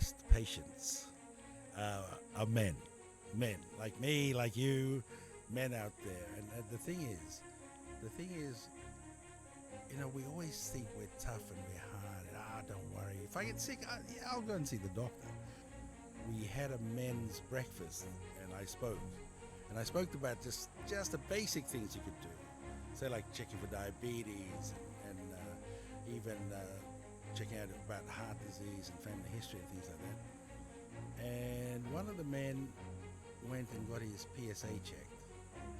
happiest patients are men like me, like you, men out there. And the thing is, we always think we're tough and we're hard. And don't worry. If I get sick, yeah, I'll go and see the doctor. We had a men's breakfast, and I spoke about just the basic things you could do. Say like checking for diabetes and even checking out about heart disease and family history and things like that. And one of the men went and got his PSA checked,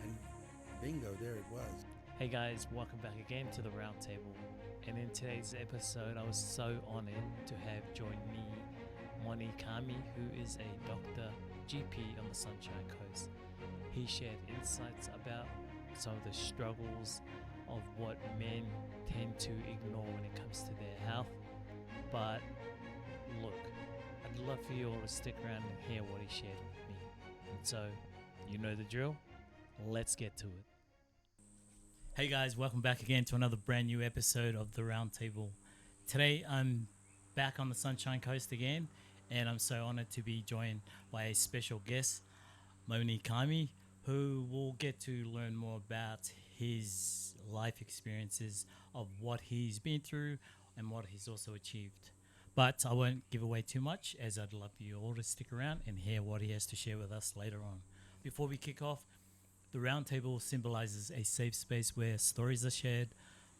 and bingo, there it was. Hey guys, welcome back again to the Roundtable. And in today's episode, I was so honored to have join me Moni, who is a doctor GP on the Sunshine Coast. He shared insights about some of the struggles of what men tend to ignore when it comes to their health. But look, I'd love for you all to stick around and hear what he shared with me. And so, you know the drill. Let's get to it. Hey guys, welcome back again to another brand new episode of the Roundtable. Today I'm back on the Sunshine Coast again, and I'm so honored to be joined by a special guest, Moni, who will get to learn more about his life experiences of what he's been through and what he's also achieved. But I won't give away too much, as I'd love for you all to stick around and hear what he has to share with us later on. Before we kick off, the Roundtable symbolizes a safe space where stories are shared,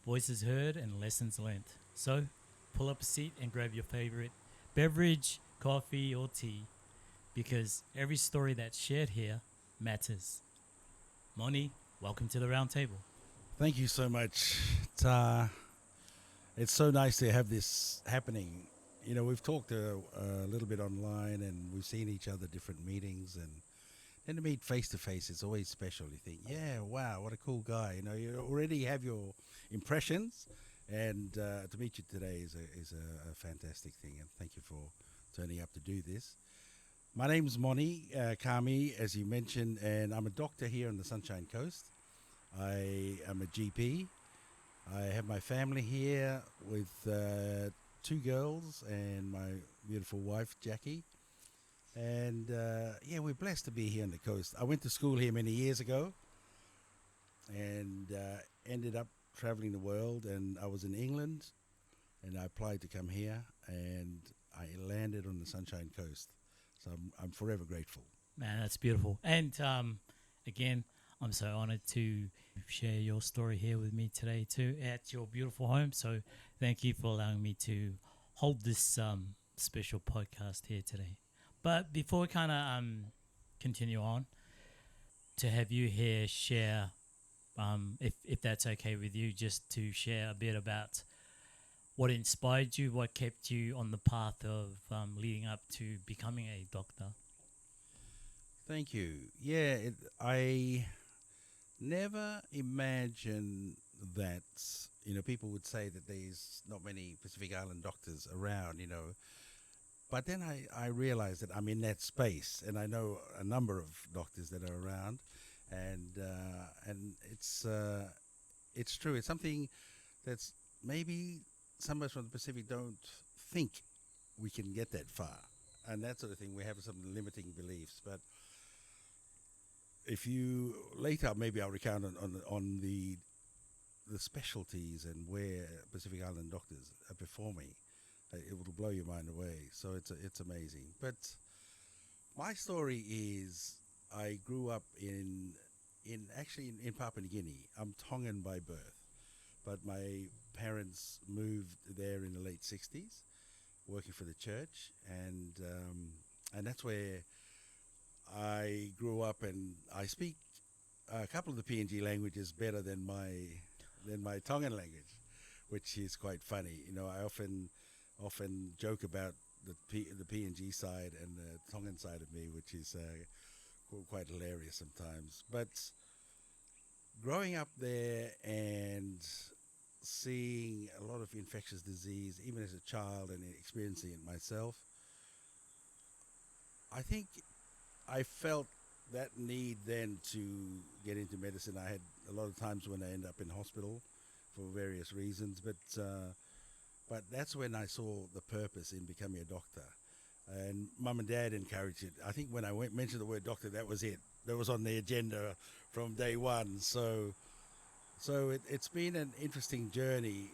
voices heard, and lessons learnt. So, pull up a seat and grab your favorite beverage, coffee, or tea, because every story that's shared here matters. Moni, welcome to the Roundtable. Thank you so much. It's so nice to have this happening. We've talked a little bit online, and we've seen each other at different meetings, and then to meet face to face, it's always special. You think, yeah, wow, what a cool guy. You already have your impressions, and to meet you today is a fantastic thing. And thank you for turning up to do this. My name's Moni Kami, as you mentioned, and I'm a doctor here on the Sunshine Coast. I am a GP. I have my family here with two girls and my beautiful wife, Jackie. And yeah, we're blessed to be here on the coast. I went to school here many years ago and ended up traveling the world. And I was in England, and I applied to come here, and I landed on the Sunshine Coast. So I'm forever grateful. Man, that's beautiful. And again, I'm so honored to share your story here with me today too at your beautiful home. So thank you for allowing me to hold this special podcast here today. But before we kind of continue on, to have you here share, if that's okay with you, just to share a bit about what inspired you, what kept you on the path of leading up to becoming a doctor. Thank you. Yeah, I never imagined that, people would say that there's not many Pacific Island doctors around. But then I realized that I'm in that space, and I know a number of doctors that are around, and it's true. It's something that's maybe some of us from the Pacific don't think we can get that far, and that sort of thing. We have some limiting beliefs, but if you later, maybe I'll recount on the specialties and where Pacific Island doctors are performing. It will blow your mind away. So it's amazing. But my story is I grew up in Papua New Guinea. I'm Tongan by birth, but my parents moved there in the late '60s, working for the church, and that's where I grew up. And I speak a couple of the PNG languages better than my Tongan language, which is quite funny. I often joke about the PNG side and the Tongan side of me, which is quite hilarious sometimes. But growing up there and seeing a lot of infectious disease, even as a child, and experiencing it myself, I think I felt that need then to get into medicine. I had a lot of times when I end up in hospital for various reasons, but that's when I saw the purpose in becoming a doctor. and mum and dad encouraged it. I think when I mentioned the word doctor, that was it. That was on the agenda from day one. So it's been an interesting journey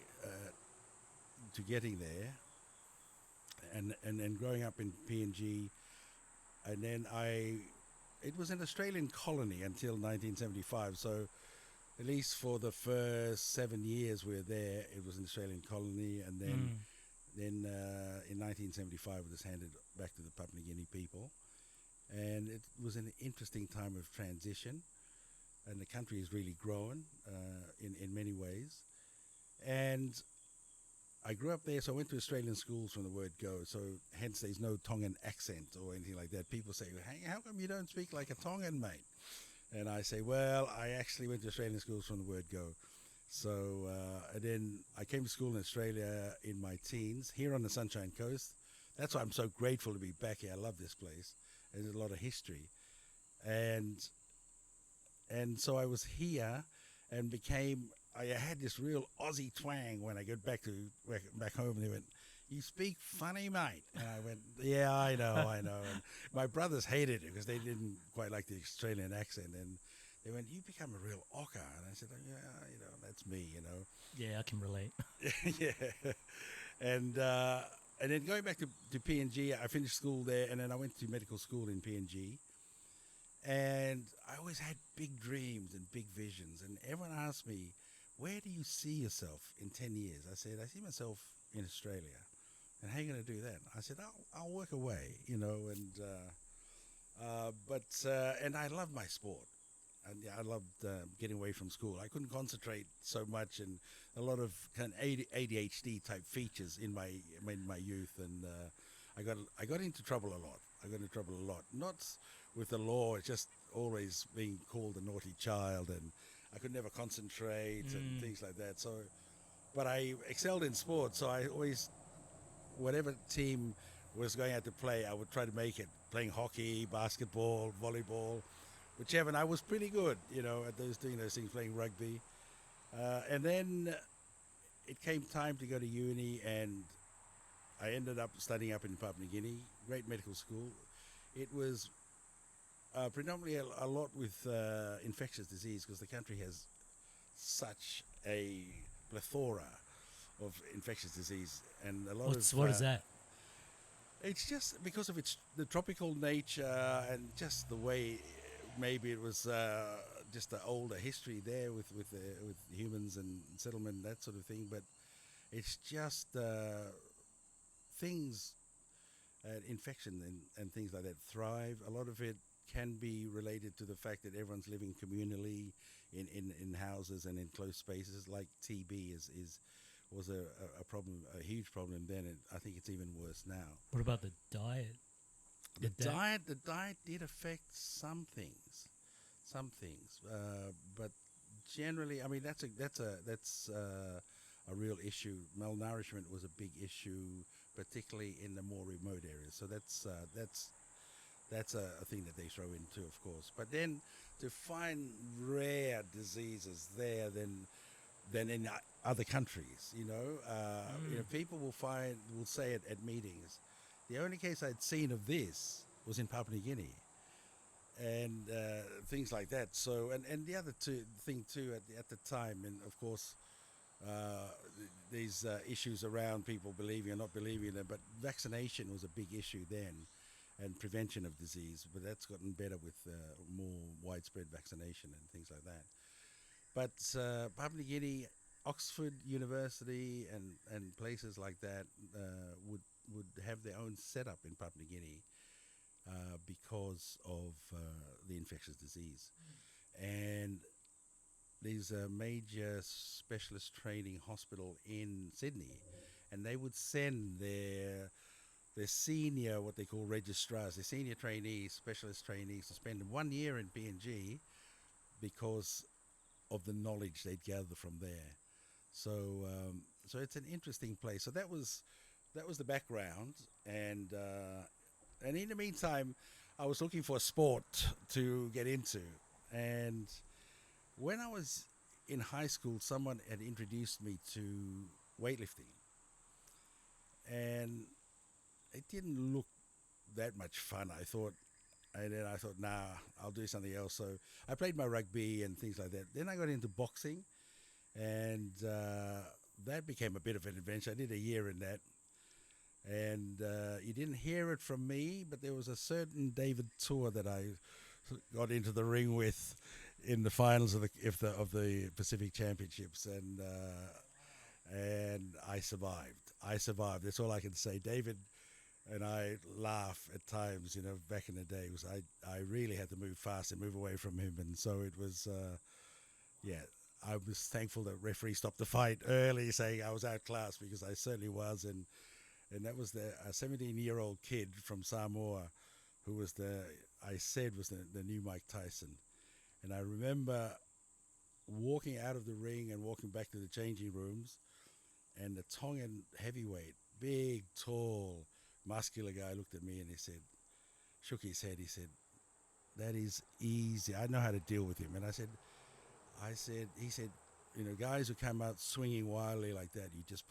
to getting there, and growing up in PNG, and then it was an Australian colony until 1975. So at least for the first 7 years we were there, it was an Australian colony, and then in 1975 it was handed back to the Papua New Guinea people, and it was an interesting time of transition, and the country has really grown in many ways, and I grew up there, so I went to Australian schools from the word go, so hence there's no Tongan accent or anything like that. People say, hey, how come you don't speak like a Tongan, mate? And I say, well, I actually went to Australian schools from the word go. So, and then I came to school in Australia in my teens, here on the Sunshine Coast. That's why I'm so grateful to be back here. I love this place. There's a lot of history. And so I was here and I had this real Aussie twang when I got back home, and they went, you speak funny, mate. And I went, yeah, I know. And my brothers hated it because they didn't quite like the Australian accent. And they went, you become a real ocker. And I said, oh, yeah, that's me, Yeah, I can relate. Yeah. And then going back to PNG, I finished school there, and then I went to medical school in PNG. And I always had big dreams and big visions. And everyone asked me, where do you see yourself in 10 years? I said, I see myself in Australia. And how are you going to do that? I said, I'll work away, and I love my sport. And I loved getting away from school. I couldn't concentrate so much, and a lot of kind of ADHD type features in my youth, and I got into trouble a lot. Not with the law, it's just always being called a naughty child, and I could never concentrate and things like that. So, but I excelled in sports, so I always, whatever team was going out to play, I would try to make it. Playing hockey, basketball, volleyball, whichever. And I was pretty good, at doing those things, playing rugby. And then it came time to go to uni, and I ended up studying up in Papua New Guinea, great medical school. It was predominantly a lot with infectious disease, because the country has such a plethora of infectious disease, and a lot What is that? It's just because of the tropical nature, and just the way maybe it was just the older history there with humans and settlement, that sort of thing. But it's just things, infection and things like that thrive. A lot of it can be related to the fact that everyone's living communally in houses and in close spaces. Like TB was a problem, a huge problem then, and I think it's even worse now. What about the diet? The diet did affect some things, but generally, I mean, that's a real issue. Malnourishment was a big issue, particularly in the more remote areas. So that's a thing that they throw in too, of course. But then to find rare diseases there than in other countries, people will say it at meetings. The only case I'd seen of this was in Papua New Guinea, and things like that. So, and the other thing too at the time, and of course, these issues around people believing or not believing them. But vaccination was a big issue then, and prevention of disease. But that's gotten better with more widespread vaccination and things like that. But Papua New Guinea, Oxford University, and places like that would have their own setup in Papua New Guinea because of the infectious disease. And there's a major specialist training hospital in Sydney, and they would send their senior, what they call registrars, their senior trainees, specialist trainees, to spend 1 year in PNG because of the knowledge they'd gather from there. So it's an interesting place. So that was the background, and in the meantime, I was looking for a sport to get into, and when I was in high school, someone had introduced me to weightlifting, and it didn't look that much fun. I thought, and then I thought, nah, I'll do something else. So I played my rugby and things like that. Then I got into boxing, and that became a bit of an adventure. I did a year in that, and you didn't hear it from me, but there was a certain David Tour that I got into the ring with in the finals of the Pacific Championships, and I survived. I survived. That's all I can say. David and I laugh at times, back in the day, because I really had to move fast and move away from him, and so it was, yeah. I was thankful that referee stopped the fight early, saying I was outclassed, because I certainly was, and that was a 17-year-old kid from Samoa, who was the new Mike Tyson, and I remember walking out of the ring and walking back to the changing rooms, and the Tongan heavyweight, big, tall, muscular guy looked at me and he said, shook his head. He said, "That is easy. I know how to deal with him." And he said, guys who come out swinging wildly like that, you just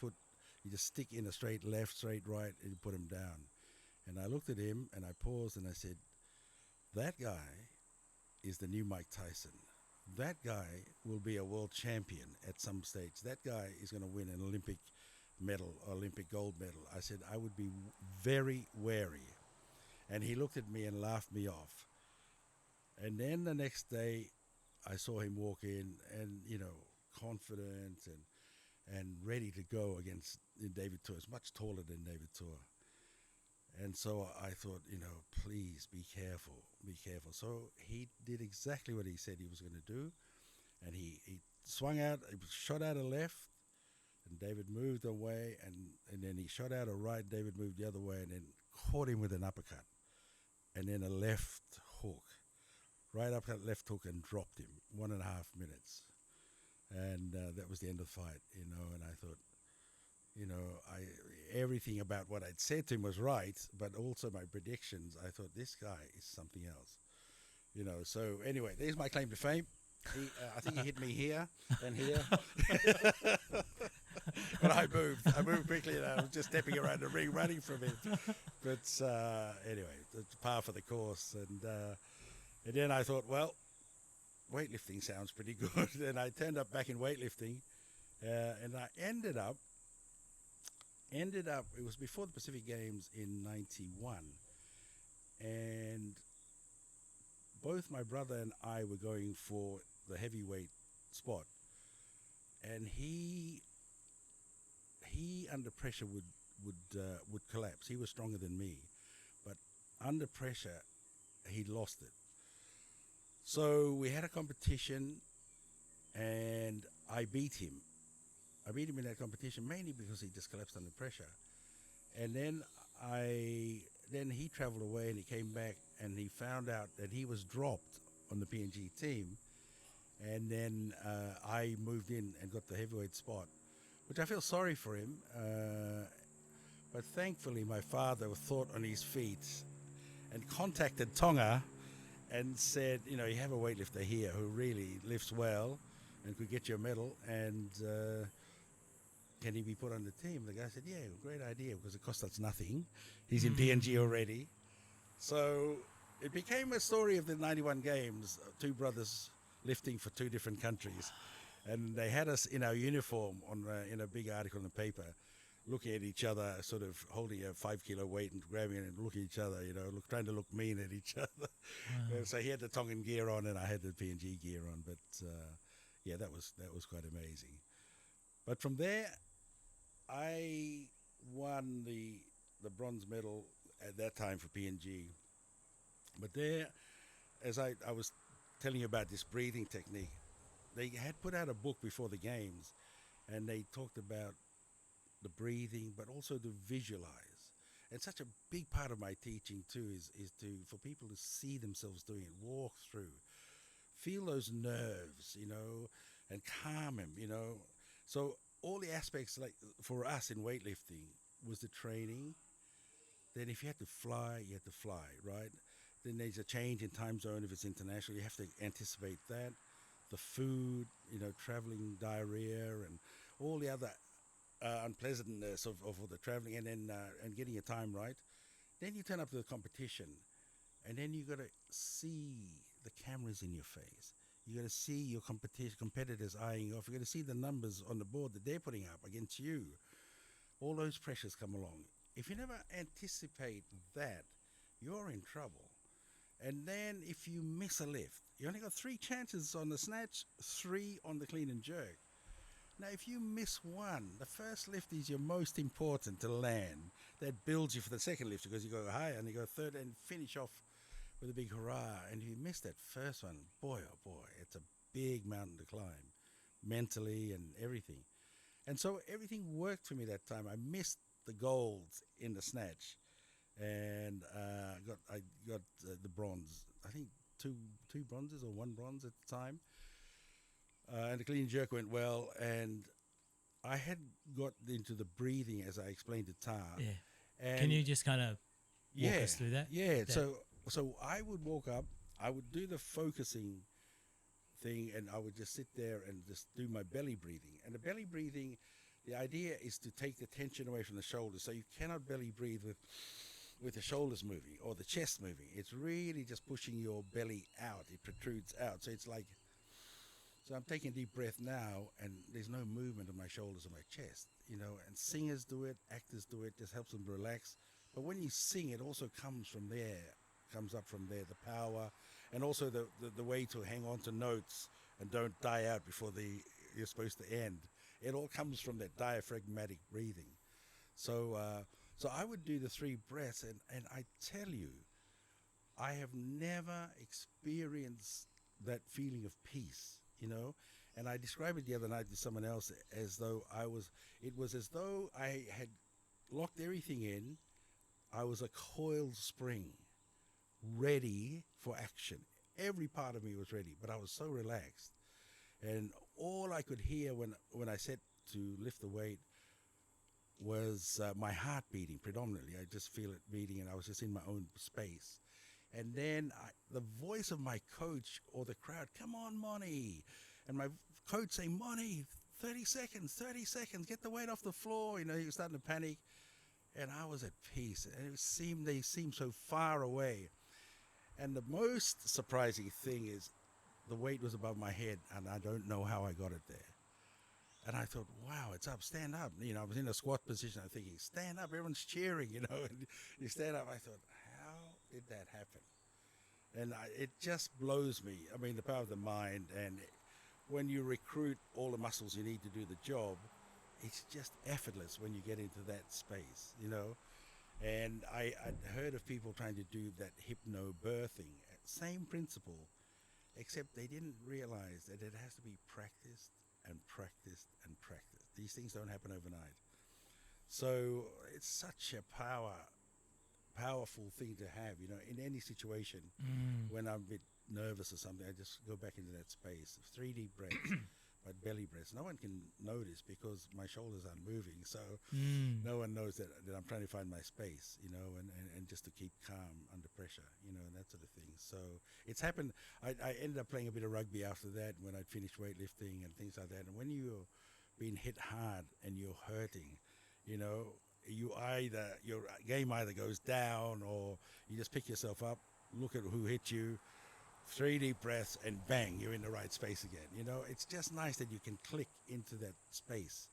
stick in a straight left, straight right, and you put him down. And I looked at him and I paused and I said, that guy is the new Mike Tyson. That guy will be a world champion at some stage. That guy is going to win an Olympic medal, Olympic gold medal. I said, I would be very wary. And he looked at me and laughed me off. And then the next day, I saw him walk in and, confident and ready to go against David Tour. He's much taller than David Tour. And so I thought, please be careful, be careful. So he did exactly what he said he was going to do. And he swung out, he shot out a left, and David moved away, and then he shot out a right, David moved the other way, and then caught him with an uppercut. And then a left hook. Right uppercut, left hook, and dropped him. 1.5 minutes. And that was the end of the fight, and I thought, everything about what I'd said to him was right, but also my predictions, I thought, this guy is something else. So anyway, there's my claim to fame. I think he hit me here and here. But I moved quickly, and I was just stepping around the ring, running from him. But anyway, it's par for the course. And then I thought, well, weightlifting sounds pretty good. And I turned up back in weightlifting, and I ended up, it was before the Pacific Games in 91, and both my brother and I were going for the heavyweight spot, and he under pressure would collapse. He was stronger than me, but under pressure he lost it. So we had a competition, and I beat him. I beat him in that competition mainly because he just collapsed under pressure. And then he traveled away, and he came back, and he found out that he was dropped on the PNG team. And then I moved in and got the heavyweight spot, which I feel sorry for him. But thankfully, my father thought on his feet and contacted Tonga and said, you have a weightlifter here who really lifts well and could get you a medal, and can he be put on the team? The guy said, yeah, great idea, because it cost us nothing. He's in PNG already. So it became a story of the 91 Games, two brothers lifting for two different countries. And they had us in our uniform in a big article in the paper, looking at each other, sort of holding a 5-kilo weight and grabbing it and looking at each other, trying to look mean at each other. Wow. So he had the Tongan gear on and I had the PNG gear on. But yeah, that was quite amazing. But from there, I won the bronze medal at that time for PNG. But there, as I was telling you about this breathing technique, they had put out a book before the games, and they talked about the breathing, but also to visualize. And such a big part of my teaching too is for people to see themselves doing it, walk through, feel those nerves, and calm them, So all the aspects, like for us in weightlifting, was the training. Then if you had to fly, you had to fly, right? Then there's a change in time zone if it's international. You have to anticipate that. The food, traveling, diarrhea, and all the other unpleasantness of the traveling, and then and getting your time right. Then you turn up to the competition, and then you got to see the cameras in your face. You got to see your competitors eyeing you off. You got to see the numbers on the board that they're putting up against you. All those pressures come along. If you never anticipate that, you're in trouble. And then if you miss a lift, you only got 3 chances on the snatch, 3 on the clean and jerk. Now, if you miss one, the first lift is your most important to land. That builds you for the second lift because you go higher and you go third and finish off with a big hurrah. And if you miss that first one, boy, oh boy, it's a big mountain to climb, mentally and everything. And so everything worked for me that time. I missed the golds in the snatch, and I got the bronze. I think two bronzes or 1 bronze at the time. And the clean and jerk went well, and I had got into the breathing as I explained to Tar. Yeah. And Can you just kind of walk us through that? Yeah. So I would walk up, I would do the focusing thing, and I would just sit there and just do my belly breathing. And the belly breathing, the idea is to take the tension away from the shoulders. So you cannot belly breathe with the shoulders moving or the chest moving. It's really just pushing your belly out. It protrudes out. So it's like, so I'm taking a deep breath now, and there's no movement of my shoulders or my chest, and singers do it, actors do it, just helps them relax. But when you sing, it also comes up from there, the power, and also the way to hang on to notes and don't die out before you're supposed to end. It all comes from that diaphragmatic breathing. So I would do the 3 breaths, and I tell you, I have never experienced that feeling of peace. And I described it the other night to someone else as though it was as though I had locked everything in. I was a coiled spring, ready for action. Every part of me was ready, but I was so relaxed. And all I could hear when I set to lift the weight was my heart beating predominantly. I just feel it beating, and I was just in my own space. And then the voice of my coach or the crowd, come on, Moni. And my coach saying, Moni, 30 seconds, get the weight off the floor. He was starting to panic. And I was at peace. And they seemed so far away. And the most surprising thing is the weight was above my head, and I don't know how I got it there. And I thought, wow, it's up, stand up. I was in a squat position. I'm thinking, stand up, everyone's cheering, and you stand up. I thought, how did that happen? And it just blows me. I mean, the power of the mind, and when you recruit all the muscles you need to do the job, it's just effortless when you get into that space, And I'd heard of people trying to do that hypnobirthing, same principle, except they didn't realize that it has to be practiced and practiced and practiced. These things don't happen overnight. So it's such a powerful thing to have, in any situation. When I'm a bit nervous or something, I just go back into that space. 3 deep breaths, but belly breaths. No one can notice because my shoulders aren't moving, so no one knows that I'm trying to find my space, and just to keep calm under pressure, and that sort of thing. So it's happened. I ended up playing a bit of rugby after that when I'd finished weightlifting and things like that. And when you're being hit hard and you're hurting, your game either goes down or you just pick yourself up, look at who hit you, 3 deep breaths, and bang, you're in the right space again. It's just nice that you can click into that space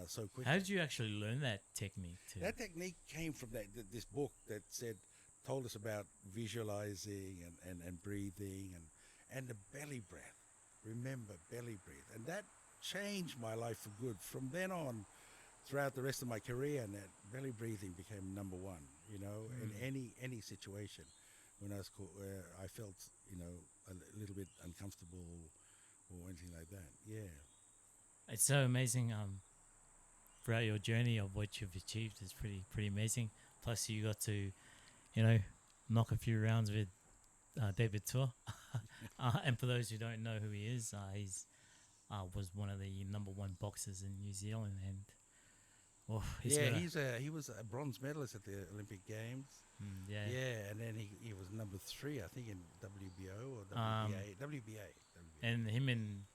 so quickly. How did you actually learn that technique too? That technique came from this book that told us about visualizing and breathing and the belly breath. Remember, belly breathe. And that changed my life for good. From then on, throughout the rest of my career, and that belly breathing became number 1, in any situation. When I was where I felt, a little bit uncomfortable or anything like that. Yeah. It's so amazing. Throughout your journey of what you've achieved is pretty amazing. Plus, you got to, knock a few rounds with David Tua. And for those who don't know who he is, he's was one of the number 1 boxers in New Zealand, and he was a bronze medalist at the Olympic Games. And then he was number 3, I think, in WBO or WBA. And him and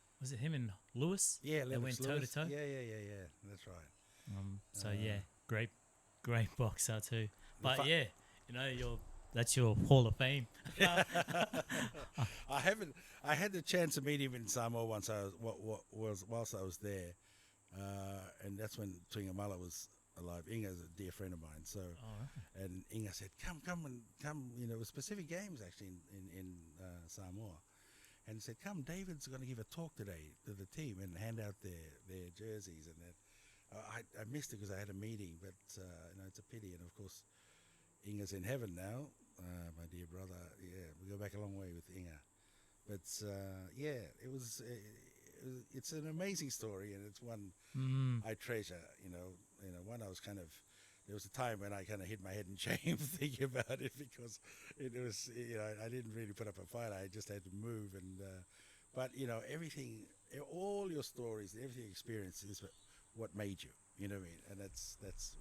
Lewis? Yeah, they went toe to toe. Yeah. That's right. Great boxer too. But You know, that's your Hall of Fame. I haven't. I had the chance to meet him in Samoa once. I was whilst I was there, and that's when Tuingamala was alive. Inga's a dear friend of mine. So, Oh, and Inga said, "Come and come." You know, it was Pacific Games actually in Samoa, and said, "Come, David's going to give a talk today to the team and hand out their jerseys and that." I missed it because I had a meeting, but it's a pity. And of course, Inga's in heaven now, my dear brother. Yeah, we go back a long way with Inga. But yeah, it's an amazing story, and it's one mm, I treasure. One I was kind of. There was a time when I kind of hit my head in shame thinking about it because it was, I didn't really put up a fight. I just had to move, and but everything, all your stories, everything you experience is what made you. You know what I mean? And that's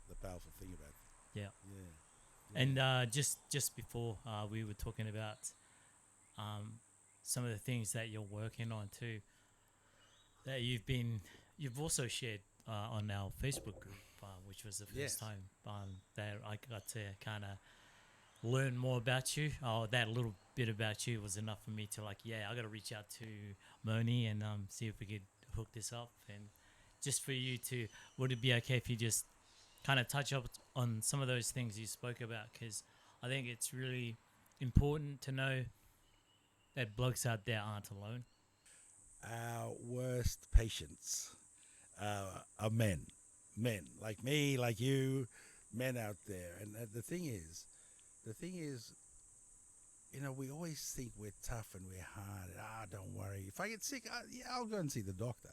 the powerful thing about it. yeah. Yeah. And Yeah. just before we were talking about um, some of the things that you're working on too, that you've also shared on our Facebook group, which was the first Yes. time that I got to kind of learn more about you. Oh, that little bit about you was enough for me to like, yeah, I got to reach out to Moni and see if we could hook this up. And just for you to, would it be okay if you just kind of touch up on some of those things you spoke about? Because I think it's really important to know that blokes out there aren't alone. Our worst patients are men. Men like me, like you, men out there. And the thing is, we always think we're tough and we're hard. Don't worry. If I get sick, yeah, I'll go and see the doctor.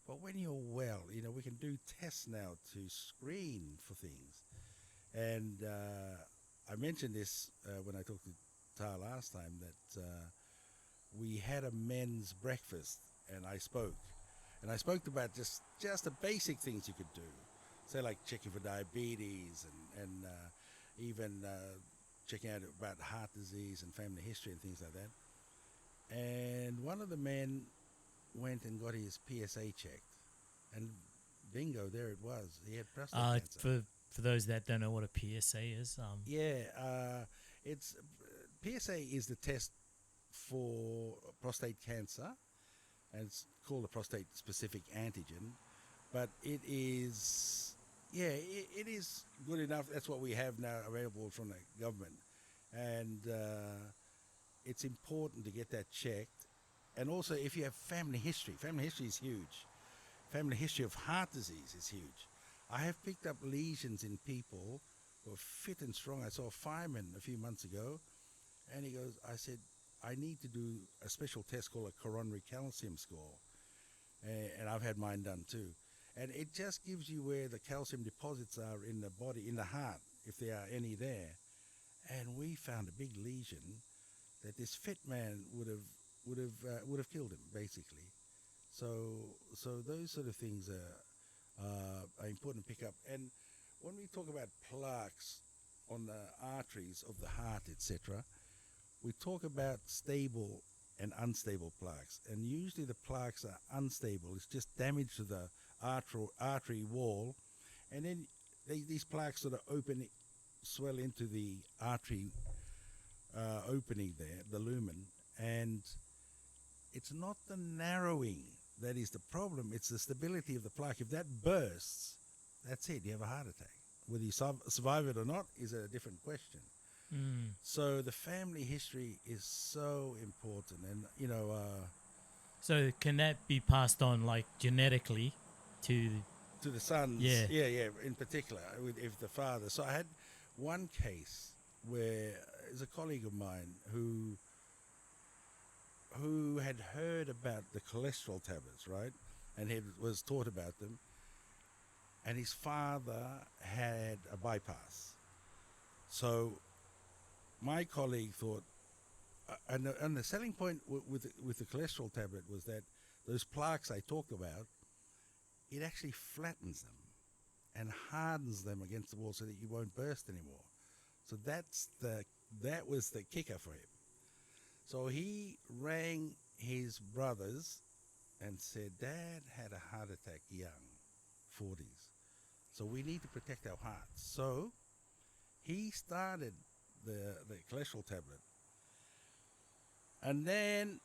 But when you're well, we can do tests now to screen for things. And I mentioned this when I talked to Tar last time that we had a men's breakfast, and I spoke. And I spoke about just the basic things you could do, say like checking for diabetes and even checking out about heart disease and family history and things like that. And one of the men went and got his PSA checked, and bingo, there it was. He had prostate cancer. For those that don't know what a PSA is, Yeah, it's PSA is the test for prostate cancer, and it's called a prostate specific antigen. But it is, yeah, it is good enough. That's what we have now available from the government, and it's important to get that checked. And also, if you have family history is huge. Family history of heart disease is huge. I have picked up lesions in people who are fit and strong. I saw a fireman a few months ago, and I said, I need to do a special test called a coronary calcium score. And I've had mine done too. And it just gives you where the calcium deposits are in the body, in the heart, if there are any there. And we found a big lesion that this fit man would have killed him basically. So so those sort of things are important to pick up. And when we talk about plaques on the arteries of the heart, etc., we talk about stable and unstable plaques. And usually the plaques are unstable. It's just damage to the artery wall. And then these plaques sort of swell into the artery opening there, the lumen. And it's not the narrowing that is the problem. It's the stability of the plaque. If that bursts, that's it. You have a heart attack. Whether you survive it or not is a different question. mm. So the family history is so important, and So can that be passed on like genetically to? to the sons, Yeah. yeah, in particular, if the father. So I had one case where there's a colleague of mine who had heard about the cholesterol tablets, right, and he was taught about them, and his father had a bypass. So my colleague thought, and the selling point with the cholesterol tablet was that those plaques I talked about, it actually flattens them and hardens them against the wall so that you won't burst anymore. So that was the kicker for him. So he rang his brothers and said, Dad had a heart attack young, 40s. So we need to protect our hearts. So he started the cholesterol tablet. And then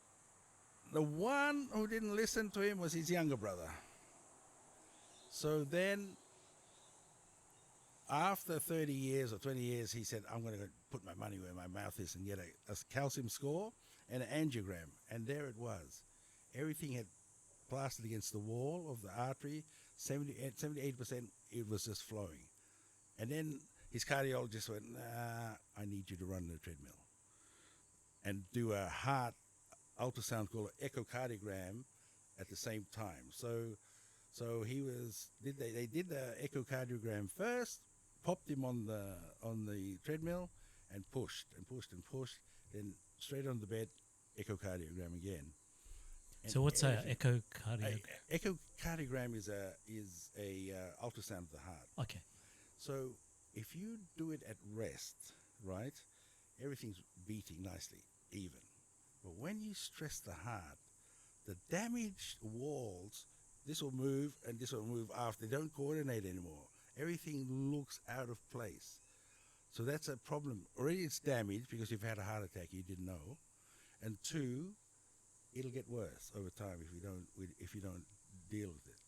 the one who didn't listen to him was his younger brother. So then, after 30 years or 20 years, he said, I'm going to put my money where my mouth is and get a calcium score and an angiogram. And there it was. Everything had plastered against the wall of the artery. 78%, it was just flowing. And then his cardiologist went, nah, I need you to run the treadmill and do a heart ultrasound called an echocardiogram at the same time. So they did the echocardiogram first, popped him on the treadmill, and pushed and pushed and pushed. Then straight on the bed, echocardiogram again. And So what's a everything- echocardiogram? Echocardiogram is a ultrasound of the heart. Okay. So if you do it at rest, right, everything's beating nicely, even. But when you stress the heart, the damaged walls, this will move and this will move after. They don't coordinate anymore. Everything looks out of place. So that's a problem. Already it's damaged because you've had a heart attack you didn't know. And two, it'll get worse over time if you don't deal with it.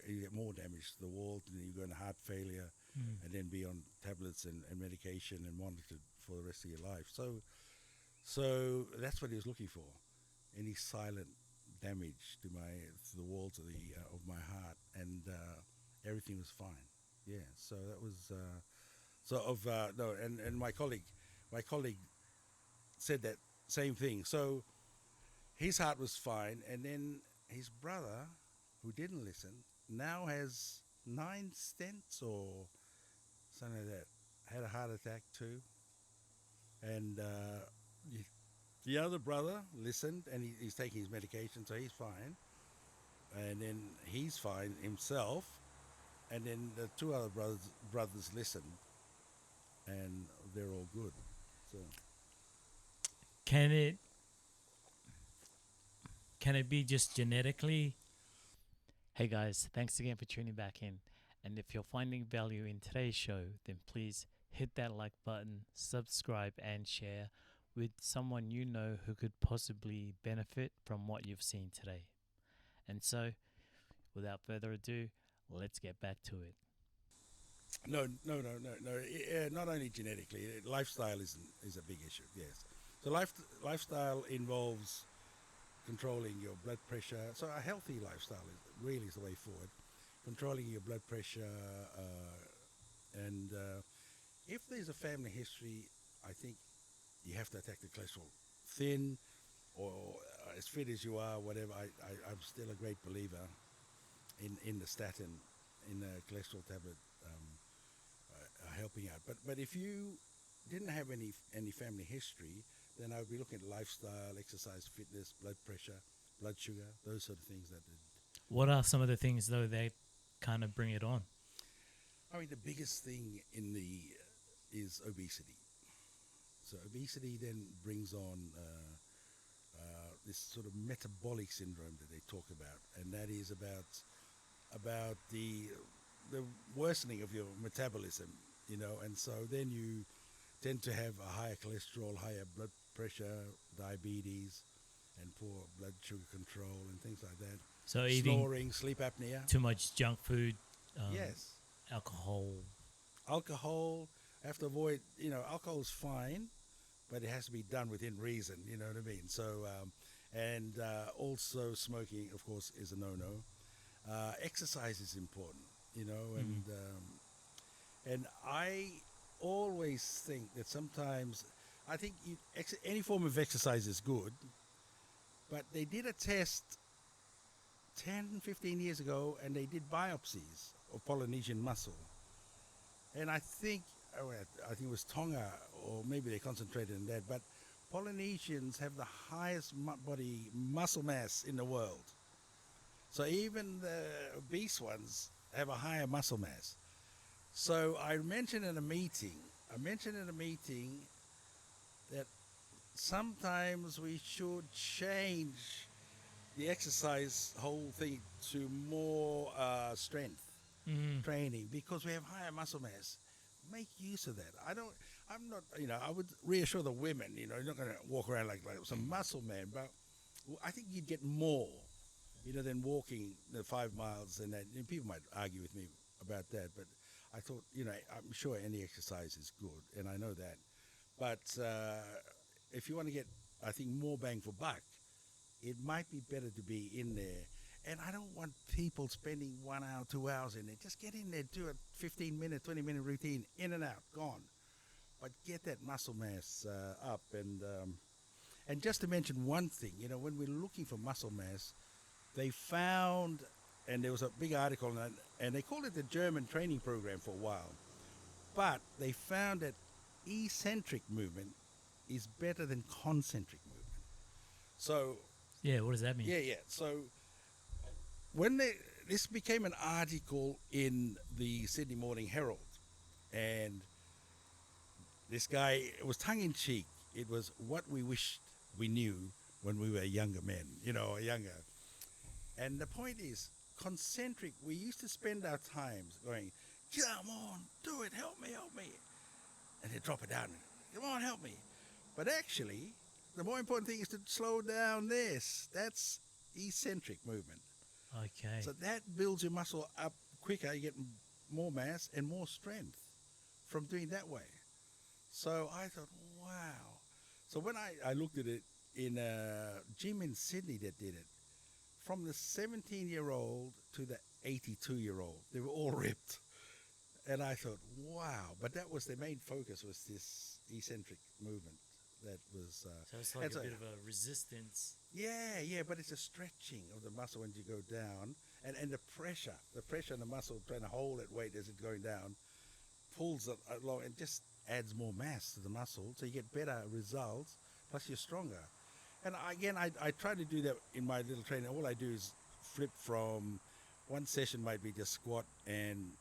You get more damage to the wall, and then you go into heart failure, and then be on tablets and medication and monitored for the rest of your life. So that's what he was looking for, any silent damage to the walls of my heart, and everything was fine. Yeah, so that was and my colleague said that same thing. So his heart was fine, and then his brother, who didn't listen, now has 9 stents or something like that. Had a heart attack too, and the other brother listened, and he's taking his medication, so he's fine. And then he's fine himself, and then the 2 other brothers listened, and they're all good. So Can it be just genetically? Hey guys, thanks again for tuning back in. And if you're finding value in today's show, then please hit that like button, subscribe, and share with someone you know who could possibly benefit from what you've seen today. And so, without further ado, let's get back to it. no. Not only genetically, lifestyle is a big issue. Yes. So lifestyle involves controlling your blood pressure. So a healthy lifestyle is the way forward. Controlling your blood pressure, and if there's a family history, I think you have to attack the cholesterol. Thin or as fit as you are, whatever. I'm still a great believer in the statin, in the cholesterol tablet, helping out. But if you didn't have any family history, then I would be looking at lifestyle, exercise, fitness, blood pressure, blood sugar, those sort of things. What are some of the things, though, that kind of bring it on? I mean, the biggest thing is obesity. So obesity then brings on this sort of metabolic syndrome that they talk about, and that is about the worsening of your metabolism, and so then you tend to have a higher cholesterol, higher blood pressure, diabetes, and poor blood sugar control and things like that. So eating Snoring, sleep apnea. too much junk food, Yes. alcohol. Have to avoid, alcohol's fine, but it has to be done within reason, you know what I mean? So, and also smoking, of course, is a no-no. Exercise is important, and I always think that sometimes, I think any form of exercise is good, but they did a test 10, 15 years ago, and they did biopsies of Polynesian muscle. And I think it was Tonga, or maybe they concentrated on that, but Polynesians have the highest body muscle mass in the world. So even the obese ones have a higher muscle mass. So I mentioned in a meeting that sometimes we should change the exercise whole thing to more strength training, because we have higher muscle mass. make use of that. I'm not, I would reassure the women, you're not going to walk around like some muscle man, but I think you'd get more, than walking the 5 miles and that. And people might argue with me about that, but I thought, I'm sure any exercise is good, and I know that. But if you want to get, I think, more bang for buck, it might be better to be in there. And I don't want people spending 1 hour, 2 hours in there. Just get in there, do a 15-minute, 20-minute routine, in and out, gone. But get that muscle mass up. And just to mention one thing, when we're looking for muscle mass, they found, and there was a big article on that, and they called it the German training program for a while. But they found that eccentric movement is better than concentric movement. So Yeah, what does that mean? yeah. So this became an article in the Sydney Morning Herald, and this guy, it was tongue-in-cheek. It was what we wished we knew when we were younger men, or younger. And the point is, concentric, we used to spend our times going, come on, do it, help me. And they drop it down, come on, help me. But actually, the more important thing is to slow down this. That's eccentric movement. Okay. So that builds your muscle up quicker. You get more mass and more strength from doing that way. So I thought, wow. So when I looked at it in a gym in Sydney that did it, from the 17-year-old to the 82-year-old, they were all ripped. And I thought, wow. But that was their main focus, was this eccentric movement. That was... so it's like a bit of a resistance. Yeah, but it's a stretching of the muscle when you go down. And the pressure on the muscle trying to hold that weight as it's going down pulls it along and just adds more mass to the muscle. So you get better results, plus you're stronger. And again, I try to do that in my little training. All I do is flip from one session might be just squat and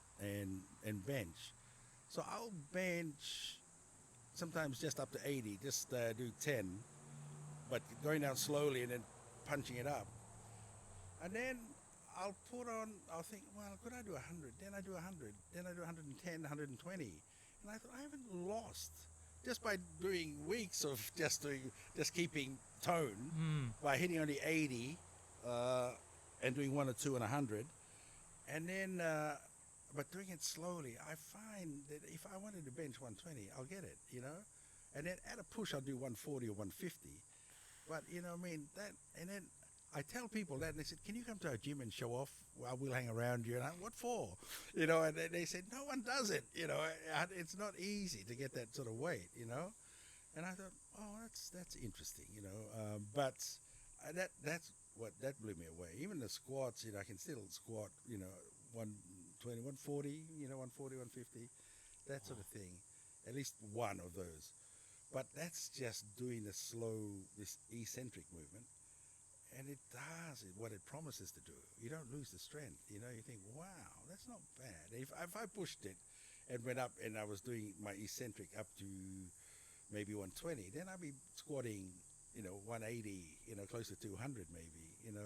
bench. So I'll bench sometimes just up to 80, just do 10, but going down slowly and then punching it up. And then I'll think, well, could I do 100? Then I do 100. Then I do 110, 120. And I thought, I haven't lost just by doing weeks of just keeping tone by hitting only 80 and doing 1 or 2 and 100. And then, but doing it slowly, I find that if I wanted to bench 120, I'll get it, And then at a push, I'll do 140 or 150. But, that, and then I tell people that, and they said, can you come to our gym and show off? Well, we'll hang around you. And what for? And they said, no one does it. It's not easy to get that sort of weight, And I thought, oh, that's interesting, But that blew me away. Even the squats, I can still squat, 120, 140, 140, 150, that sort of thing. At least one of those. But that's just doing this eccentric movement. And it does what it promises to do. You don't lose the strength. You think, wow, that's not bad. If I pushed it and went up and I was doing my eccentric up to maybe 120, then I'd be squatting, 180, close to 200 maybe, and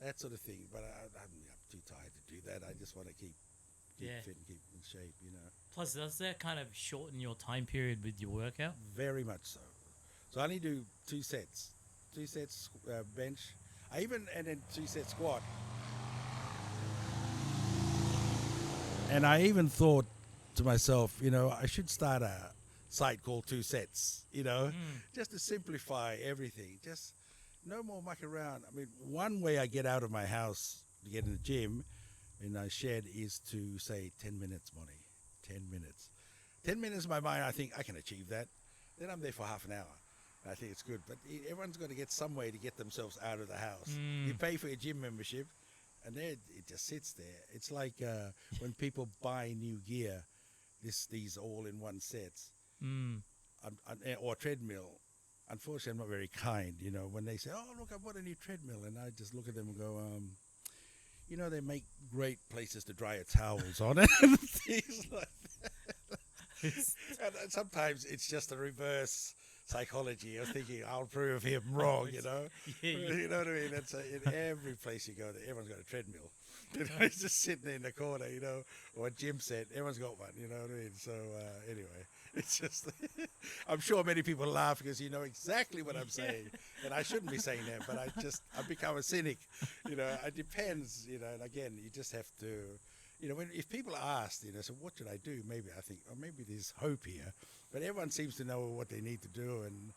that sort of thing. But I'm too tired to do that. I just want to keep fit and keep in shape, Plus, does that kind of shorten your time period with your workout? Very much so. So I only do 2 sets. 2 sets bench. And then 2 sets squat. And I even thought to myself, I should start a site called 2 Sets, just to simplify everything. Just no more muck around. I mean, one way I get out of my house to get in the gym, in my shed, is to say 10 minutes, Moni. 10 minutes. 10 minutes in my mind, I think I can achieve that. Then I'm there for half an hour. I think it's good, but everyone's got to get some way to get themselves out of the house. You pay for your gym membership, and there it just sits there. It's like when people buy new gear, these all-in-one sets, or treadmill. Unfortunately, I'm not very kind. When they say, "Oh, look, I bought a new treadmill," and I just look at them and go, they make great places to dry your towels on it and things like that. And sometimes it's just a reverse psychology of thinking I'll prove him wrong, you know. Yeah, You know what I mean? That's in every place you go, everyone's got a treadmill. You know, he's just sitting in the corner, you know, or a gym set. Everyone's got one, you know what I mean? So anyway, it's just, I'm sure many people laugh because you know exactly what I'm saying. And I shouldn't be saying that, but I've become a cynic. You know, it depends, you know, and again, you just have to, you know, if people ask, you know, so what should I do? Maybe I think, oh, maybe there's hope here. But everyone seems to know what they need to do and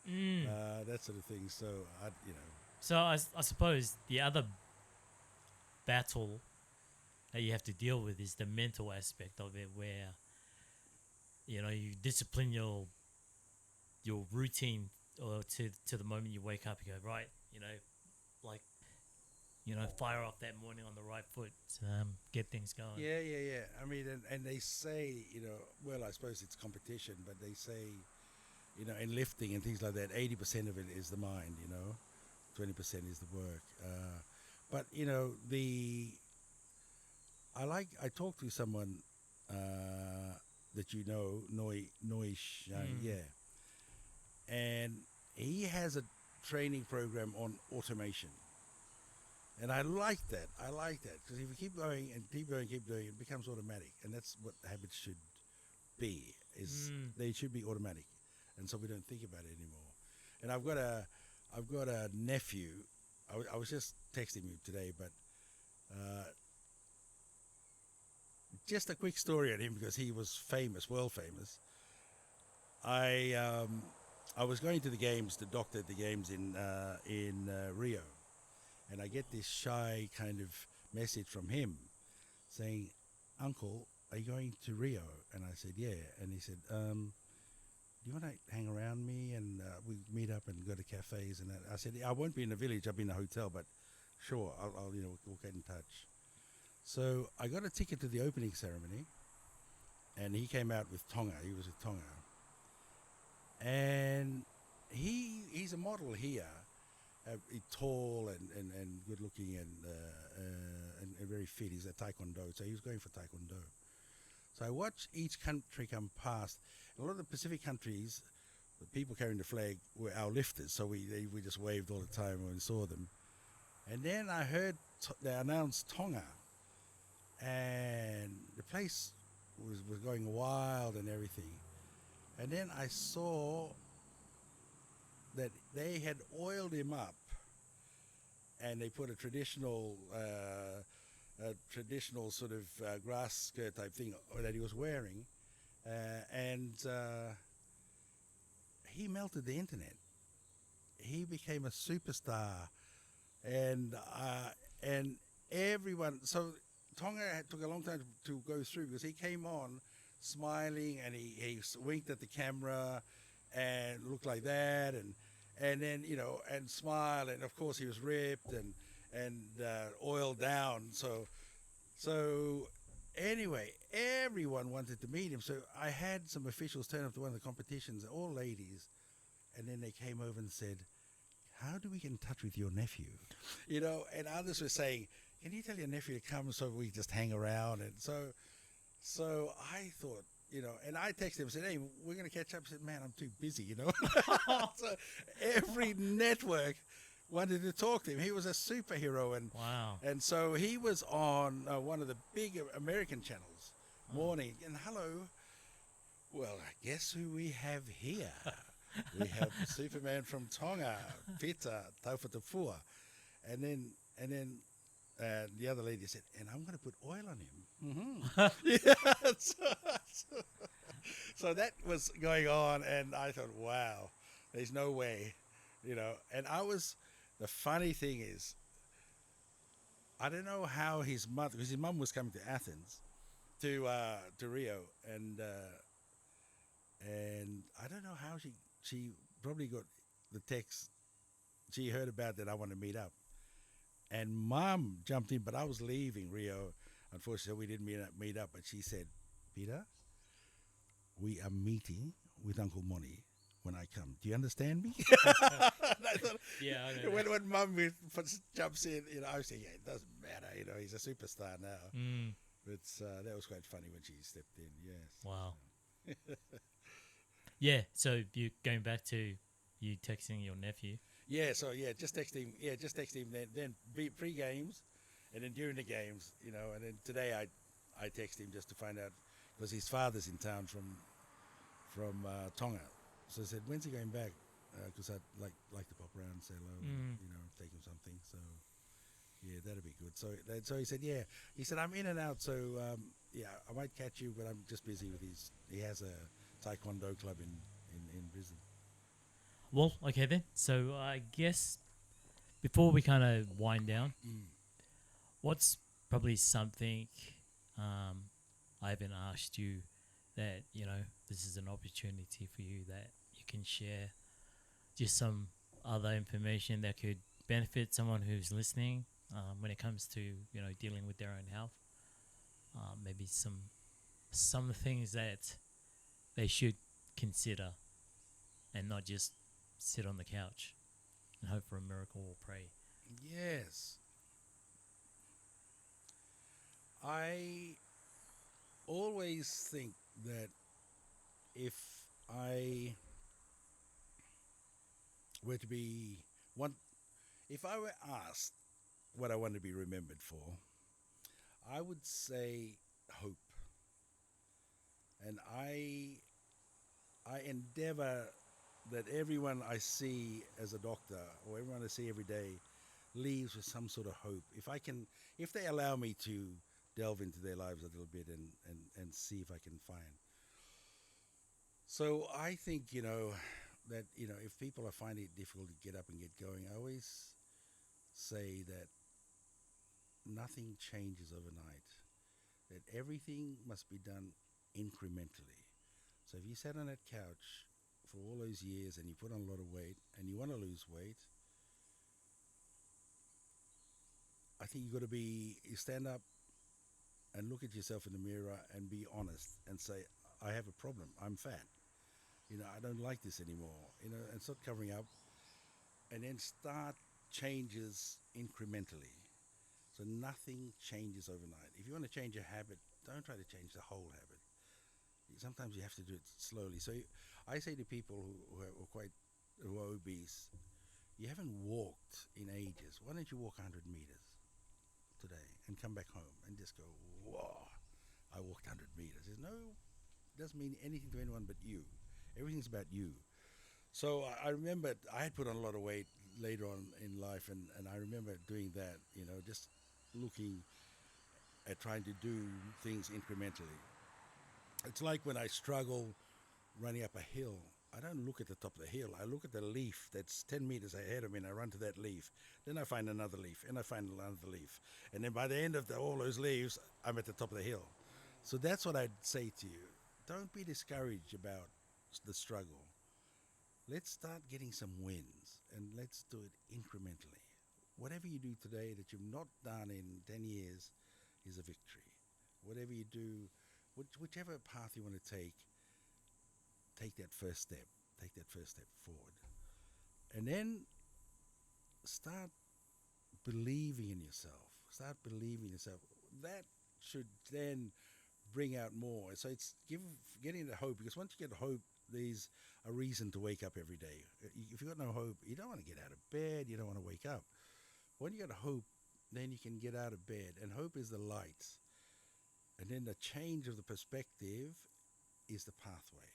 that sort of thing. So, you know. So I suppose the other battle that you have to deal with is the mental aspect of it, where you know you discipline your routine or to the moment you wake up. You go right, you know, like you know, fire off that morning on the right foot, get things going. Yeah. I mean, and they say, you know, well, I suppose it's competition, but they say, you know, in lifting and things like that, 80% of it is the mind, you know, 20% is the work. But you know, I talked to someone that you know, Noish, yeah, and he has a training program on automation, and I like that. Because if you keep going and keep doing, it becomes automatic, and that's what habits should be. They should be automatic, and so we don't think about it anymore. And I've got a nephew. I was just texting him today, but just a quick story on him because he was famous, world famous. I was going to the games, to doctor at the games in Rio, and I get this shy kind of message from him saying, "Uncle, are you going to Rio?" And I said, "Yeah." And he said, "Do you want to hang around me and we meet up and go to cafes?" And I said, "I won't be in the village. I'll be in a hotel, but sure, I'll you know, we'll get in touch." So I got a ticket to the opening ceremony, and he came out with Tonga. He was with Tonga, and he's a model here, tall and good looking and very fit. He's a taekwondo, so he was going for taekwondo. So I watched each country come past. A lot of the Pacific countries, the people carrying the flag were our lifters, so we just waved all the time when we saw them. And then I heard they announced Tonga, and the place was going wild and everything. And then I saw that they had oiled him up, and they put a traditional sort of grass skirt type thing that he was wearing, and he melted the internet. He became a superstar, and everyone. So Tonga took a long time to go through because he came on smiling and he winked at the camera and looked like that and then you know and smiled, and of course he was ripped and oiled down. So anyway, everyone wanted to meet him. So I had some officials turn up to one of the competitions, all ladies, and then they came over and said, "How do we get in touch with your nephew?" You know, and others were saying, "Can you tell your nephew to come so we just hang around?" And so I thought, you know, and I texted him and said, "Hey, we're going to catch up." He said, "Man, I'm too busy, you know." So every network wanted to talk to him. He was a superhero, and Wow. and so he was on one of the big American channels, Marnie. And hello, well, guess who we have here? We have Superman from Tonga, Pita Taufatapua, and then the other lady said, "And I'm going to put oil on him." Yeah, so that was going on, and I thought, wow, there's no way, you know. And the funny thing is, I don't know how his mother, because his mum was coming to Athens, to Rio, and I don't know how she probably got the text. She heard about that I want to meet up, and Mum jumped in, but I was leaving Rio. Unfortunately, we didn't meet up. But she said, "Peter, we are meeting with Uncle Moni when I come. Do you understand me?" I thought, Yeah, I know when Mum jumps in, you know, I was saying, "Yeah, it doesn't matter. You know, he's a superstar now." But that was quite funny when she stepped in. Yes. Wow. Yeah, so you going back to You texting your nephew? Yeah, so yeah, just text him. Yeah, just text him. Then pre games, and then during the games, And then today I text him just to find out because his father's in town from Tonga. So I said, when's he going back? Because I'd like to pop around and say hello, Mm. take him something. So yeah, that'd be good. So he said, yeah. He said, I'm in and out. So yeah, I might catch you, but I'm just busy with his. He has a taekwondo club in Brisbane. Well, okay then. So I guess before we kind of wind down, Mm. what's probably something um, I haven't asked you that this is an opportunity for you that you can share just some other information that could benefit someone who's listening when it comes to dealing with their own health. Maybe some things that they should consider and not just sit on the couch and hope for a miracle or pray. Yes, I always think that if I were to be one, if I were asked what I want to be remembered for, I would say hope, and I endeavor that everyone I see as a doctor or everyone I see every day leaves with some sort of hope. If they allow me to delve into their lives a little bit and see if I can find. So I think, that, if people are finding it difficult to get up and get going, I always say that nothing changes overnight, that everything must be done incrementally. So if you sat on that couch for all those years and you put on a lot of weight and you want to lose weight, I think you stand up and look at yourself in the mirror and be honest and say, I have a problem. I'm fat. I don't like this anymore. And start covering up and then start changes incrementally. So nothing changes overnight. If you want to change a habit, don't try to change the whole habit. Sometimes you have to do it slowly. So I say to people who are obese, you haven't walked in ages. Why don't you walk 100 meters today and come back home and just go, whoa, I walked 100 meters. Doesn't mean anything to anyone but you. Everything's about you. So I remember I had put on a lot of weight later on in life, and I remember doing that, just looking at trying to do things incrementally. It's like when I struggle running up a hill, I don't look at the top of the hill. I look at the leaf that's 10 meters ahead of me, and I run to that leaf. Then I find another leaf, and I find another leaf. And then by the end of all those leaves, I'm at the top of the hill. So that's what I'd say to you. Don't be discouraged about the struggle. Let's start getting some wins, and let's do it incrementally. Whatever you do today that you've not done in 10 years is a victory. Whatever you do, whichever path you want to take that first step. Take that first step forward. And then start believing in yourself. Start believing in yourself. That should then bring out more. So it's getting the hope, because once you get hope, there's a reason to wake up every day. If you've got no hope, you don't want to get out of bed, you don't want to wake up. When you got hope, then you can get out of bed, and hope is the light. And then the change of the perspective is the pathway.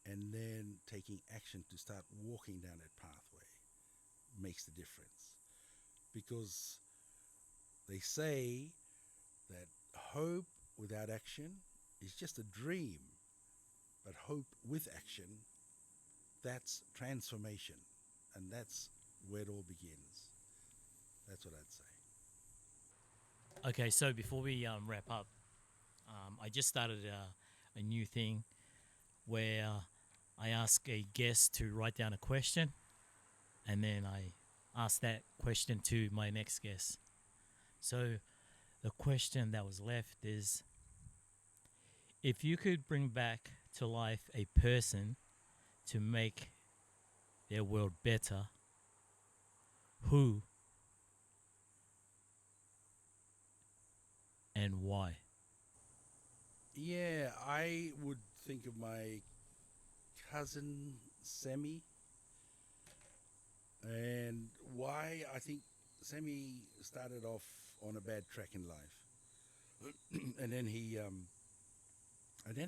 And then taking action to start walking down that pathway makes the difference. Because they say that hope without action is just a dream, but hope with action, that's transformation, and that's where it all begins. That's what I'd say. Okay, so before we wrap up, I just started a new thing where I ask a guest to write down a question, and then I ask that question to my next guest. So the question that was left is, if you could bring back to life a person to make their world better, who and why? Yeah, I would think of my cousin Semi. And why I think Sammy started off on a bad track in life, and then he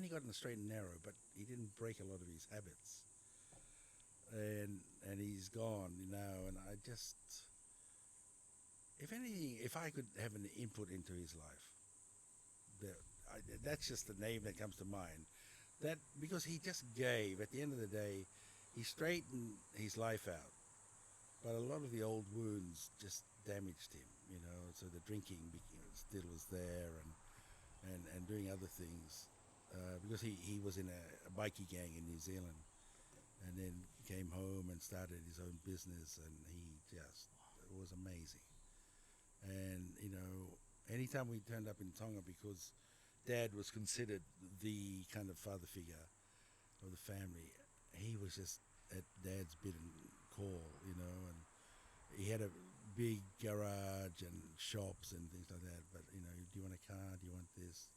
got in the straight and narrow, but he didn't break a lot of his habits, and he's gone now. And I just, if anything, if I could have an input into his life, that that's just the name that comes to mind. That because he just gave. At the end of the day, he straightened his life out, but a lot of the old wounds just damaged him. So the drinking still was there, and doing other things, because he was in a bikie gang in New Zealand, and then came home and started his own business, and he just, it was amazing. And anytime we turned up in Tonga, because Dad was considered the kind of father figure of the family, he was just at Dad's bid and call, and he had a big garage and shops and things like that. But do you want a car? Do you want this?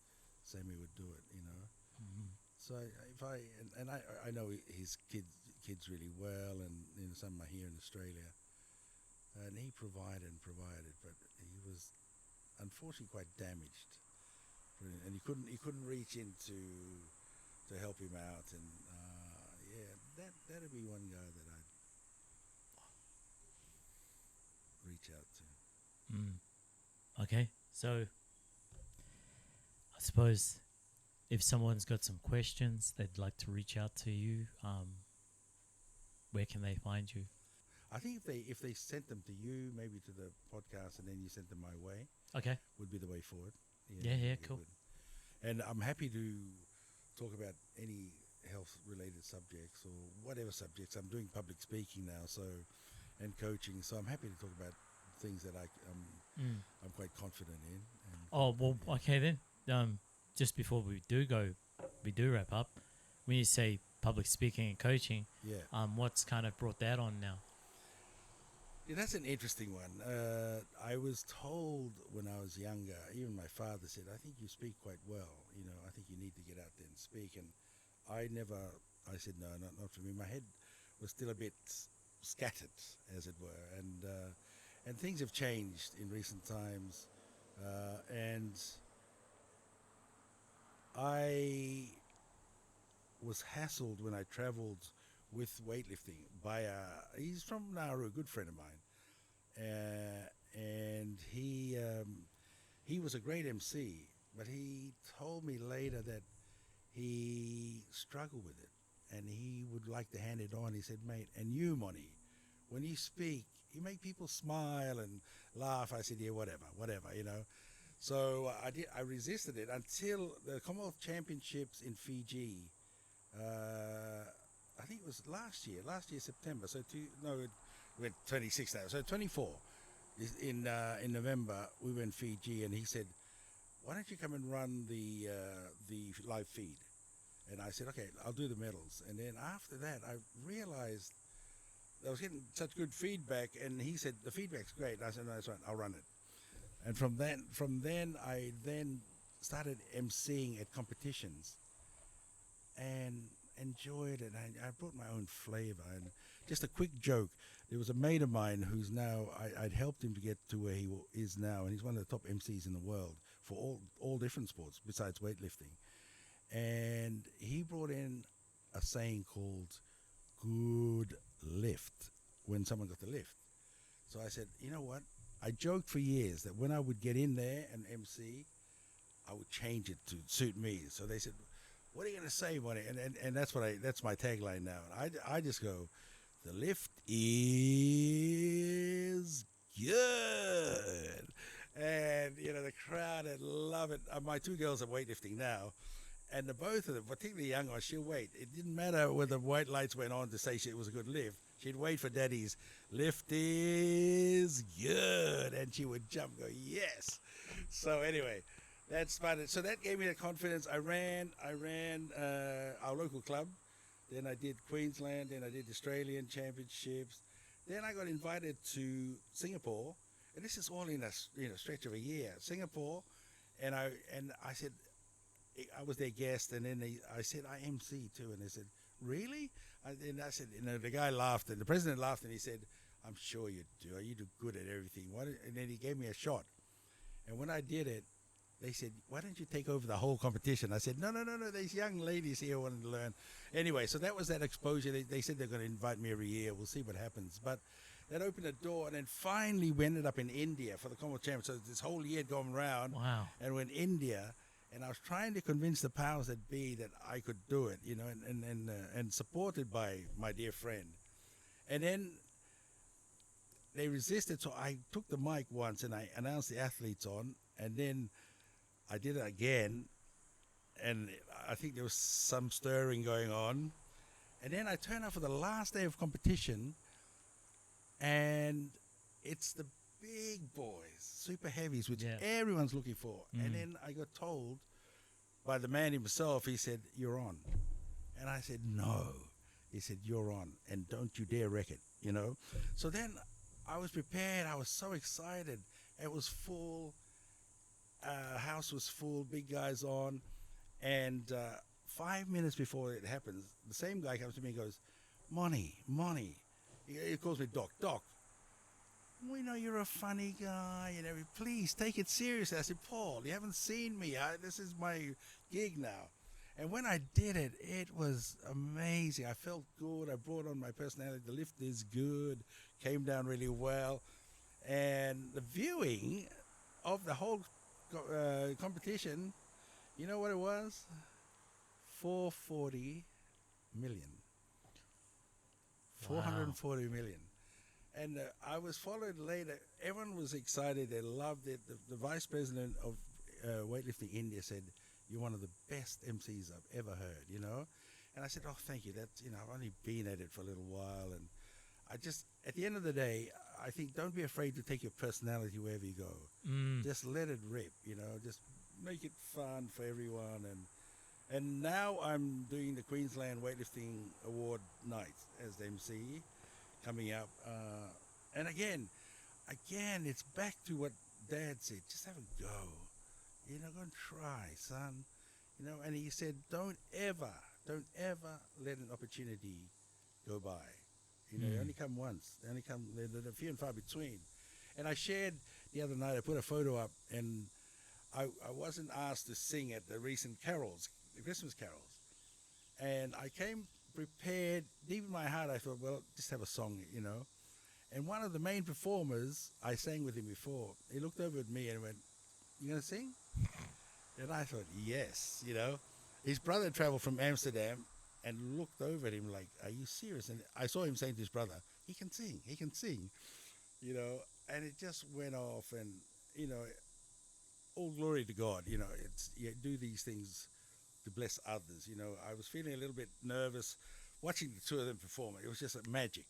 Sammy would do it. Mm-hmm. So if I know his kids really well, and some are here in Australia, and he provided and provided, but he was unfortunately quite damaged, and he couldn't reach in to help him out, and yeah, that'd be one guy that I'd reach out to. Mm. Okay, so I suppose if someone's got some questions they'd like to reach out to you, where can they find you? I think if they sent them to you, maybe to the podcast, and then you sent them my way, Okay. would be the way forward. Yeah, it cool. would. And I'm happy to talk about any health-related subjects or whatever subjects. I'm doing public speaking now, and coaching, so I'm happy to talk about things that I'm quite confident in. And, Oh, well, yeah. okay then. Just before we do wrap up, when you say public speaking and coaching, Yeah. what's kind of brought that on now? Yeah, that's an interesting one. I was told when I was younger, even my father said, I think you speak quite well. I think you need to get out there and speak. And I said, no, not for me. My head was still a bit scattered, as it were. And things have changed in recent times. And I was hassled when I traveled with weightlifting by he's from Nauru, a good friend of mine, and he was a great MC, but he told me later that he struggled with it, and he would like to hand it on. He said, mate, and you, Moni, when you speak, you make people smile and laugh. I said, yeah, whatever. So I resisted it until the Commonwealth Championships in Fiji. I think it was last year September. So we're 26 now. So 24 in November we went Fiji, and he said, "Why don't you come and run the live feed?" And I said, "Okay, I'll do the medals." And then after that, I realized I was getting such good feedback, and he said, "The feedback's great." And I said, "No, that's right. I'll run it." And from then I started emceeing at competitions and enjoyed it. I brought my own flavor. And just a quick joke, there was a mate of mine who's now, I'd helped him to get to where he is now, and he's one of the top MCs in the world for all different sports besides weightlifting. And he brought in a saying called good lift when someone got the lift. So I said, you know what? I joked for years that when I would get in there and MC, I would change it to suit me. So they said, "What are you going to say, Moni?" And that's that's my tagline now. And I just go, "The lift is good," and the crowd would love it. My two girls are weightlifting now, and the both of them, particularly the young one, she'll wait. It didn't matter whether white lights went on to say it was a good lift. She'd wait for Daddy's lift is good, and she would jump, go yes. So anyway, that started. So that gave me the confidence. I ran our local club. Then I did Queensland. Then I did Australian Championships. Then I got invited to Singapore, and this is all in a stretch of a year. Singapore, and I said, I was their guest, and then I said, I MC too, and they said, really? And I said, the guy laughed, and the president laughed, and he said, I'm sure you do. You do good at everything. And then he gave me a shot. And when I did it, they said, why don't you take over the whole competition? I said, no. There's young ladies here wanting to learn. Anyway, so that was that exposure. They said they're going to invite me every year. We'll see what happens. But that opened a door. And then finally we ended up in India for the Commonwealth Championship. So this whole year had gone round. Wow. And we're in India. And I was trying to convince the powers that be that I could do it, you know, and supported by my dear friend. And then they resisted, so I took the mic once and I announced the athletes on, and then I did it again, and I think there was some stirring going on. And then I turned up for the last day of competition, and it's the big boys, super heavies, which everyone's looking for. And then I got told by the man himself, he said, you're on. And I said, no. He said, you're on, and don't you dare wreck it, you know. So then I was prepared. I was so excited. It was full. House was full, big guys on. And 5 minutes before it happens, the same guy comes to me and goes, Moni. He calls me Doc. We know you're a funny guy, and please take it seriously. I said, Paul, you haven't seen me. This is my gig now. And when I did it, it was amazing. I felt good. I brought on my personality. The lift is good, came down really well. And the viewing of the whole competition, you know what it was? 440 million. Wow. 440 million. And I was followed later. Everyone was excited. They loved it. The vice president of Weightlifting India said, you're one of the best MCs I've ever heard, you know? And I said, oh, thank you. That's, you know, I've only been at it for a little while. And I just, at the end of the day, I think don't be afraid to take your personality wherever you go. Just let it rip, you know? Just make it fun for everyone. And now I'm doing the Queensland Weightlifting Award night as the MC coming up. And again, it's back to what Dad said. Just have a go. You know, go and try, son. You know, and he said, don't ever let an opportunity go by. You know, they only come once. They're few and far between. And I shared the other night, I put a photo up, and I wasn't asked to sing at the recent carols, the Christmas carols. And I came prepared. Deep in my heart, I thought, well, just have a song, you know. And one of the main performers, I sang with him before, he looked over at me and went, you going to sing? And I thought, yes, you know. His brother traveled from Amsterdam and looked over at him like, are you serious? And I saw him saying to his brother, he can sing, you know. And it just went off, and, you know, all glory to God, you know. You do these things to bless others, you know. I was feeling a little bit nervous watching the two of them perform. It was just magic.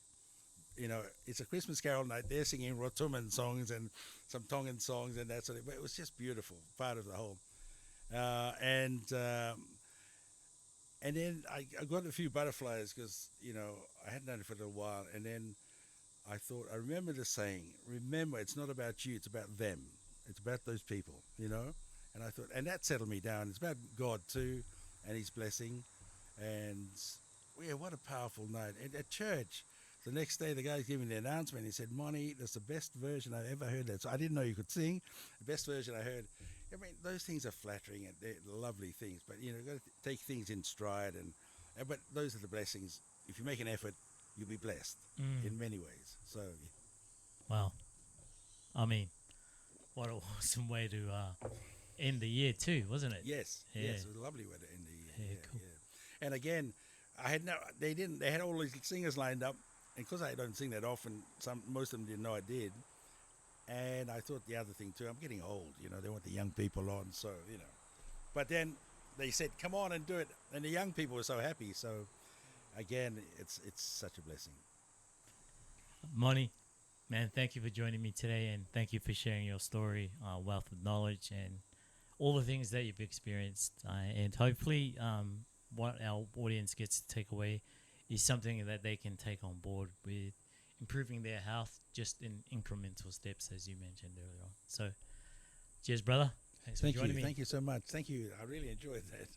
You know, it's a Christmas carol night. They're singing Rotuman songs and some Tongan songs and that sort of. But it was just beautiful, part of the whole. And then I got a few butterflies because, you know, I hadn't done it for a little while. And then I thought, I remember the saying, remember, it's not about you, it's about them. It's about those people, you know. And I thought, and that settled me down. It's about God too, and His blessing. And yeah, what a powerful night. And at church, the next day, the guy's giving the announcement. He said, Moni, that's the best version I've ever heard that. So I didn't know you could sing. The best version I heard. I mean, those things are flattering and they're lovely things. But, you know, you've got to take things in stride. But those are the blessings. If you make an effort, you'll be blessed in many ways. So, yeah. Wow. I mean, what an awesome way to end the year too, wasn't it? Yes. Yeah. Yes, it was a lovely way to end the year. Yeah, cool. Yeah. And again, they had all these singers lined up. And because I don't sing that often, most of them didn't know I did. And I thought the other thing too, I'm getting old, you know, they want the young people on, so, you know. But then they said, come on and do it. And the young people were so happy. So, again, it's such a blessing. Moni, man, thank you for joining me today, and thank you for sharing your story, wealth of knowledge, and all the things that you've experienced. And hopefully what our audience gets to take away is something that they can take on board with improving their health just in incremental steps, as you mentioned earlier on. So, cheers, brother. Thanks for joining me. Thank you so much. Thank you. I really enjoyed that.